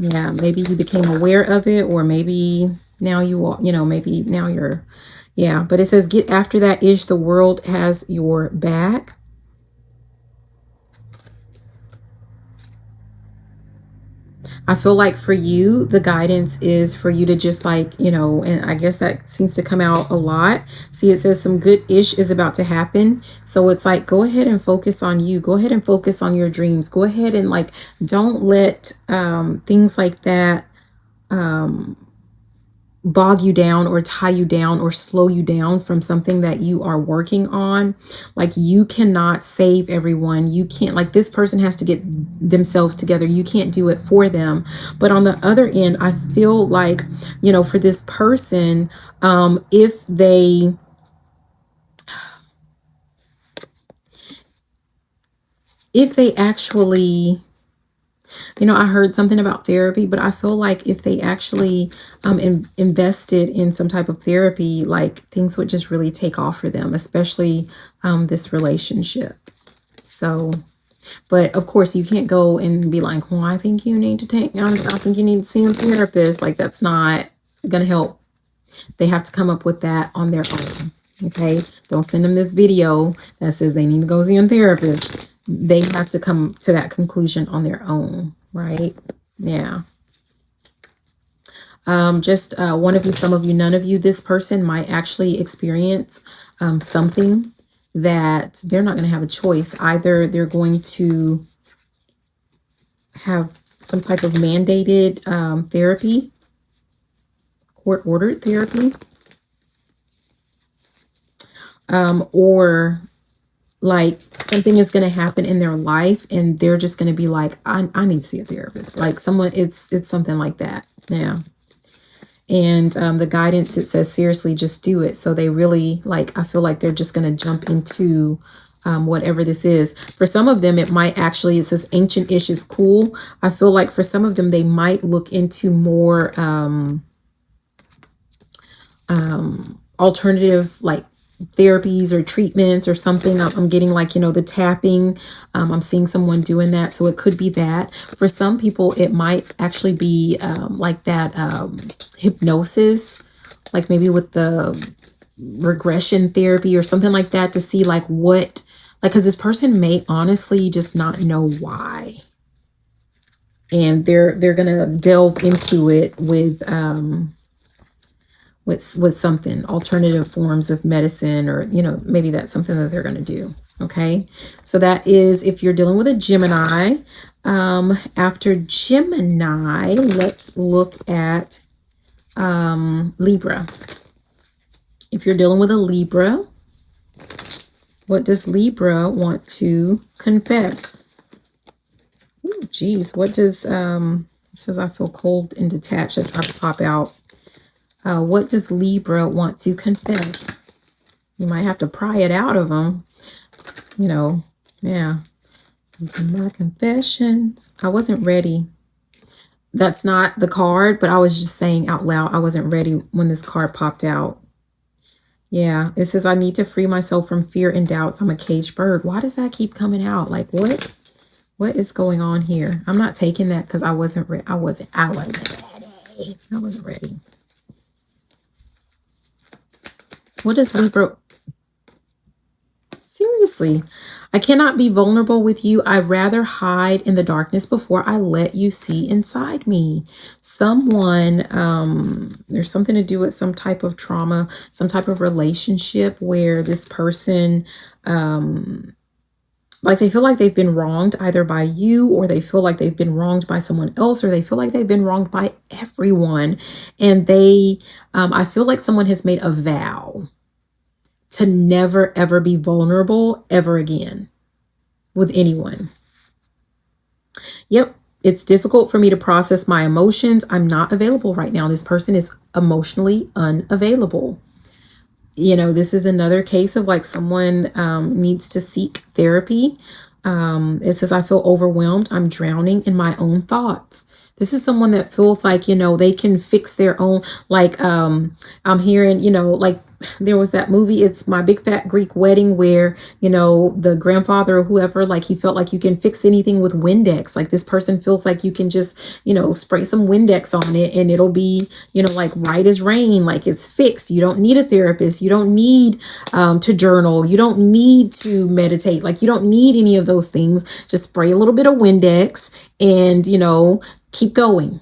Yeah, maybe you became aware of it, or maybe now you are, you know, maybe now you're, yeah. But it says, get after that ish. The world has your back. I feel like for you, the guidance is for you to just like, you know, and I guess that seems to come out a lot. See, it says some good-ish is about to happen. So it's like, go ahead and focus on you. Go ahead and focus on your dreams. Go ahead and like, don't let things like that bog you down or tie you down or slow you down from something that you are working on. Like, you cannot save everyone. You can't, like, this person has to get themselves together. You can't do it for them. But on the other end, I feel like, you know, for this person, if they actually, you know, I heard something about therapy, but I feel like if they actually invested in some type of therapy, like, things would just really take off for them, especially this relationship. So, but of course, you can't go and be like, well, I think you need to I think you need to see a therapist. Like, that's not going to help. They have to come up with that on their own. Okay. Don't send them this video that says they need to go see a therapist. They have to come to that conclusion on their own, right? Yeah. Just one of you, some of you, none of you, this person might actually experience something that they're not going to have a choice. Either they're going to have some type of mandated therapy, court-ordered therapy, or like something is going to happen in their life and they're just going to be like, I need to see a therapist. Like, someone, it's something like that. Yeah. And the guidance, it says, seriously, just do it. So they really, like, I feel like they're just going to jump into whatever this is. For some of them, it might actually, it says ancient-ish is cool. I feel like for some of them, they might look into more alternative, like, therapies or treatments or something. I'm getting like, you know, the tapping. I'm seeing someone doing that. So it could be that. For some people, it might actually be like that hypnosis, like maybe with the regression therapy or something like that, to see like what, like, because this person may honestly just not know why. And they're gonna delve into it with something, alternative forms of medicine, or, you know, maybe that's something that they're gonna do. Okay, so that is if you're dealing with a Gemini. After Gemini, let's look at Libra. If you're dealing with a Libra, what does Libra want to confess? Ooh, geez, what does, it says I feel cold and detached. I try to pop out. What does Libra want to confess? You might have to pry it out of them. You know, yeah. These are my confessions. I wasn't ready. That's not the card, but I was just saying out loud, I wasn't ready when this card popped out. Yeah, it says I need to free myself from fear and doubts. I'm a caged bird. Why does that keep coming out? Like, what is going on here? I'm not taking that because I wasn't ready. I wasn't ready. What does Libra? Seriously, I cannot be vulnerable with you. I'd rather hide in the darkness before I let you see inside me. Someone, there's something to do with some type of trauma, some type of relationship where this person, like they feel like they've been wronged either by you, or they feel like they've been wronged by someone else, or they feel like they've been wronged by everyone. And they, I feel like someone has made a vow to never, ever be vulnerable ever again with anyone. Yep. It's difficult for me to process my emotions. I'm not available right now. This person is emotionally unavailable. You know, this is another case of like someone needs to seek therapy. It says, I feel overwhelmed. I'm drowning in my own thoughts. This is someone that feels like, you know, they can fix their own, like, I'm hearing, you know, like there was that movie, It's My Big Fat Greek Wedding, where, you know, the grandfather or whoever, like he felt like you can fix anything with Windex. Like this person feels like you can just, you know, spray some Windex on it and it'll be, you know, like right as rain, like it's fixed. You don't need a therapist. You don't need to journal. You don't need to meditate. Like you don't need any of those things. Just spray a little bit of Windex and, you know, keep going.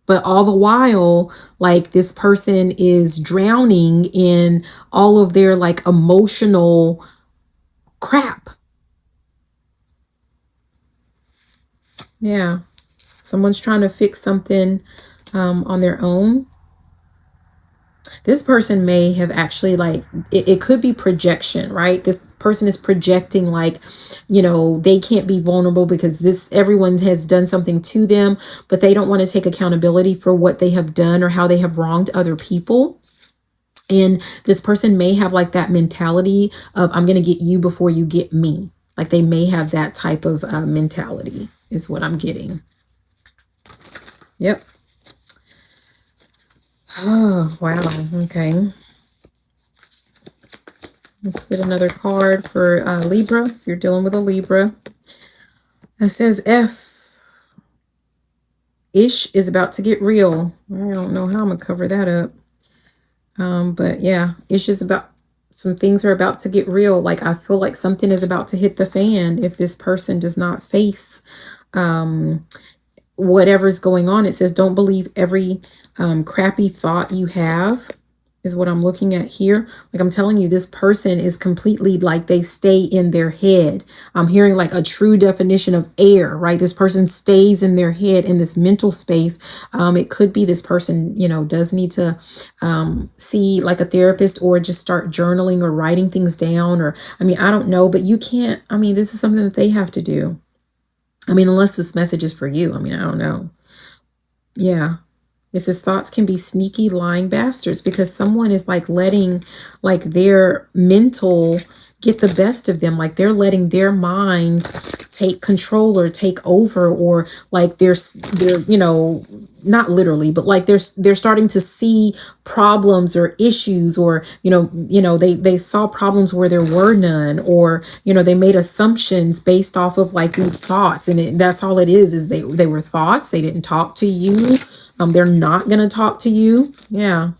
But all the while, like this person is drowning in all of their like emotional crap. Yeah. Someone's trying to fix something on their own. This person may have actually like, it could be projection, right? This person is projecting like, you know, they can't be vulnerable because everyone has done something to them, but they don't want to take accountability for what they have done or how they have wronged other people. And this person may have like that mentality of, I'm going to get you before you get me. Like they may have that type of mentality is what I'm getting. Yep. Oh, wow. Okay. Let's get another card for Libra. If you're dealing with a Libra, it says ish is about to get real. I don't know how I'm gonna cover that up. But yeah, ish is about, some things are about to get real. Like I feel like something is about to hit the fan if this person does not face whatever's going on. It says, don't believe every crappy thought you have, is what I'm looking at here. Like I'm telling you, this person is completely like they stay in their head. I'm hearing like a true definition of air, right? This person stays in their head in this mental space. It could be this person, you know, does need to see like a therapist or just start journaling or writing things down, or, I mean, I don't know, but you can't, I mean, this is something that they have to do. I mean, unless this message is for you. I mean, I don't know. Yeah. It says thoughts can be sneaky, lying bastards, because someone is like letting like their mental get the best of them. Like they're letting their mind take control or take over, or like they're, you know, not literally, but like they're starting to see problems or issues, or, they saw problems where there were none, or, they made assumptions based off of like these thoughts. And that's all it is they were thoughts. They didn't talk to you. They're not going to talk to you. Yeah.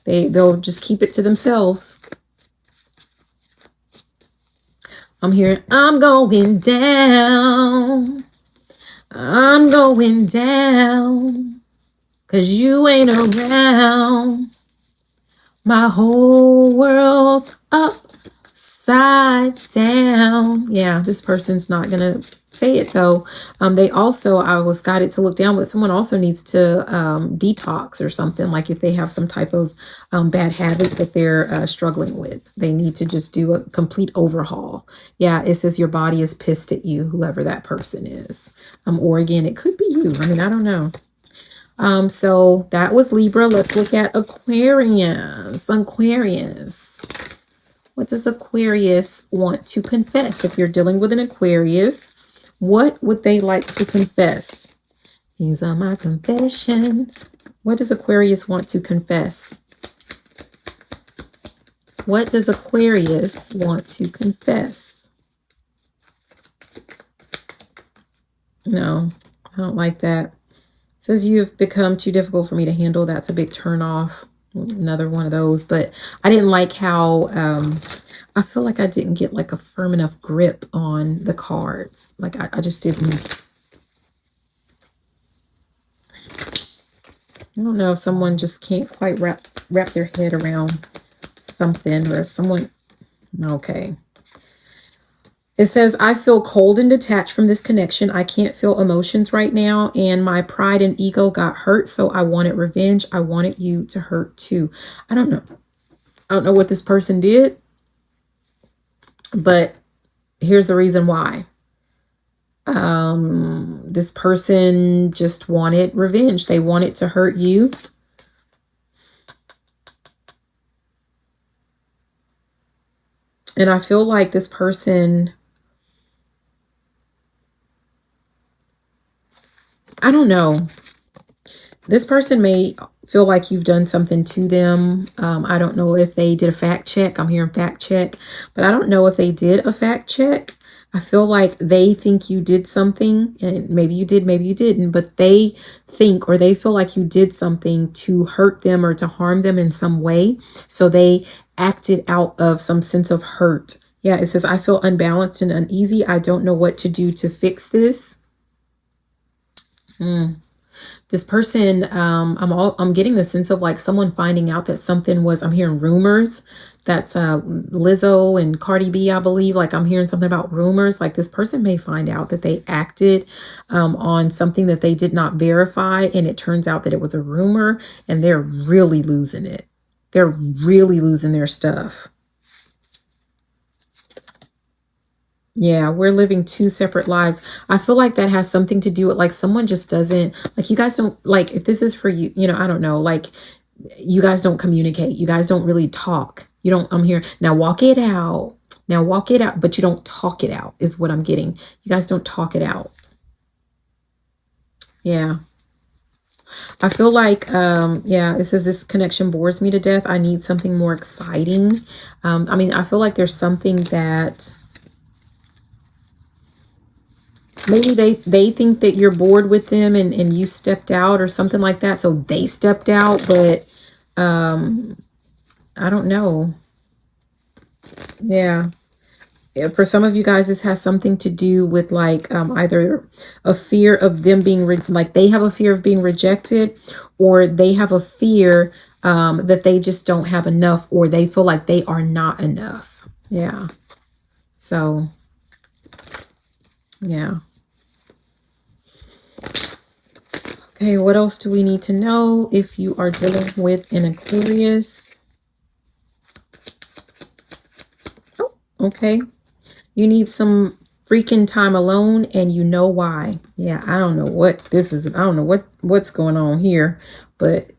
They'll just keep it to themselves. I'm hearing, I'm going down. I'm going down. 'Cause you ain't around. My whole world's upside down. Yeah, this person's not going to say it though. They also, I was guided to look down, but someone also needs to detox or something. Like if they have some type of bad habits that they're struggling with, they need to just do a complete overhaul. Yeah, it says your body is pissed at you, whoever that person is. Or again, it could be you. I mean, I don't know. So that was Libra. Let's look at Aquarius. Aquarius. What does Aquarius want to confess? If you're dealing with an Aquarius, what would they like to confess? These are my confessions. What does Aquarius want to confess? What does Aquarius want to confess? No, I don't like that. It says you've become too difficult for me to handle. That's a big turn off. Another one of those. But I didn't like how I feel like I didn't get like a firm enough grip on the cards. Like I just didn't. I don't know if someone just can't quite wrap their head around something, or someone. Okay. It says, I feel cold and detached from this connection. I can't feel emotions right now. And my pride and ego got hurt. So I wanted revenge. I wanted you to hurt too. I don't know. I don't know what this person did. But here's the reason why. This person just wanted revenge. They wanted to hurt you. And I feel like this person, I don't know. This person may feel like you've done something to them. I don't know if they did a fact check. I'm hearing fact check, but I don't know if they did a fact check. I feel like they think you did something, and maybe you did, maybe you didn't, but they think, or they feel like you did something to hurt them or to harm them in some way. So they acted out of some sense of hurt. Yeah, it says, I feel unbalanced and uneasy. I don't know what to do to fix this. This person, I'm getting the sense of like someone finding out that something was, I'm hearing rumors. That's Lizzo and Cardi B, I believe. Like I'm hearing something about rumors. Like this person may find out that they acted on something that they did not verify, and it turns out that it was a rumor, and they're really losing it. They're really losing their stuff. Yeah, we're living two separate lives. I feel like that has something to do with like someone just doesn't, like you guys don't, like if this is for you, I don't know, like you guys don't communicate. You guys don't really talk. You don't, I'm here, now walk it out. Now walk it out, but you don't talk it out is what I'm getting. You guys don't talk it out. Yeah. I feel like, yeah, it says this connection bores me to death. I need something more exciting. I mean, I feel like there's something that maybe they think that you're bored with them and you stepped out or something like that. So they stepped out, but I don't know. Yeah. For some of you guys, this has something to do with like either a fear of them being like they have a fear of being rejected, or they have a fear that they just don't have enough, or they feel like they are not enough. Yeah. So, yeah. Okay, what else do we need to know if you are dealing with an Aquarius? Oh, okay. You need some freaking time alone, and you know why. Yeah, I don't know what this is. I don't know what's going on here, but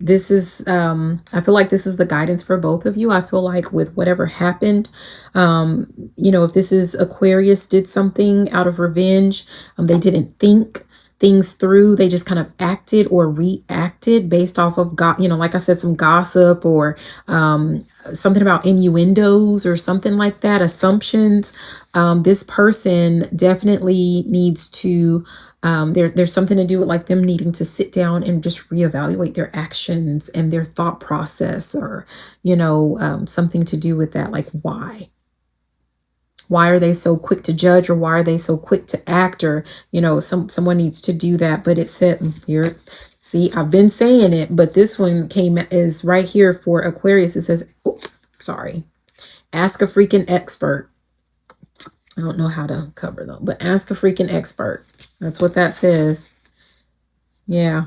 this is, I feel like this is the guidance for both of you. I feel like with whatever happened, you know, if this is Aquarius did something out of revenge, they didn't think things through. They just kind of acted or reacted based off of, you know, like I said, some gossip or something about innuendos or something like that, assumptions. This person definitely needs to, there's something to do with like them needing to sit down and just reevaluate their actions and their thought process, or, you know, something to do with that. Like, why are they so quick to judge, or why are they so quick to act, or, you know, someone needs to do that. But it said here, see, I've been saying it, but this one is right here for Aquarius. It says, oh, sorry, ask a freaking expert. I don't know how to cover them, but ask a freaking expert. That's what that says. Yeah.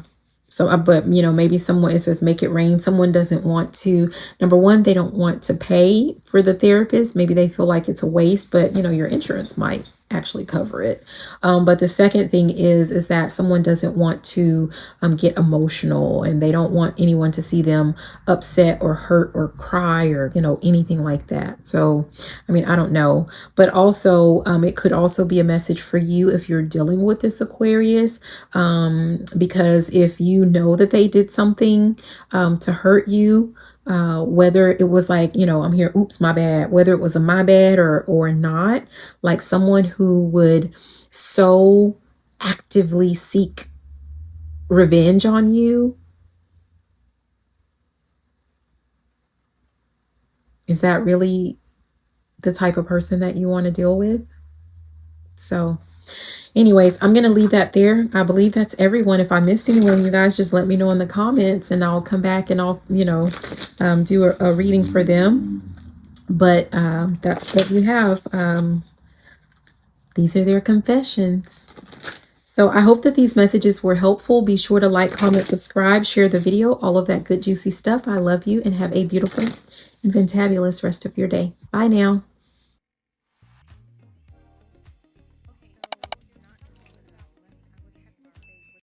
So, but, you know, maybe someone, it says make it rain. Someone doesn't want to, number one, they don't want to pay for the therapist. Maybe they feel like it's a waste, but, you know, your insurance might actually cover it. But the second thing is that someone doesn't want to get emotional, and they don't want anyone to see them upset or hurt or cry or, you know, anything like that. So, I mean, I don't know, but also it could also be a message for you if you're dealing with this Aquarius, because if you know that they did something to hurt you, whether it was like, you know, I'm here, oops, my bad, whether it was a my bad or not, like someone who would so actively seek revenge on you. Is that really the type of person that you want to deal with? So anyways, I'm going to leave that there. I believe that's everyone. If I missed anyone, you guys just let me know in the comments, and I'll come back and I'll, you know, do a reading for them. But that's what we have. These are their confessions. So I hope that these messages were helpful. Be sure to like, comment, subscribe, share the video, all of that good, juicy stuff. I love you, and have a beautiful and fantabulous rest of your day. Bye now.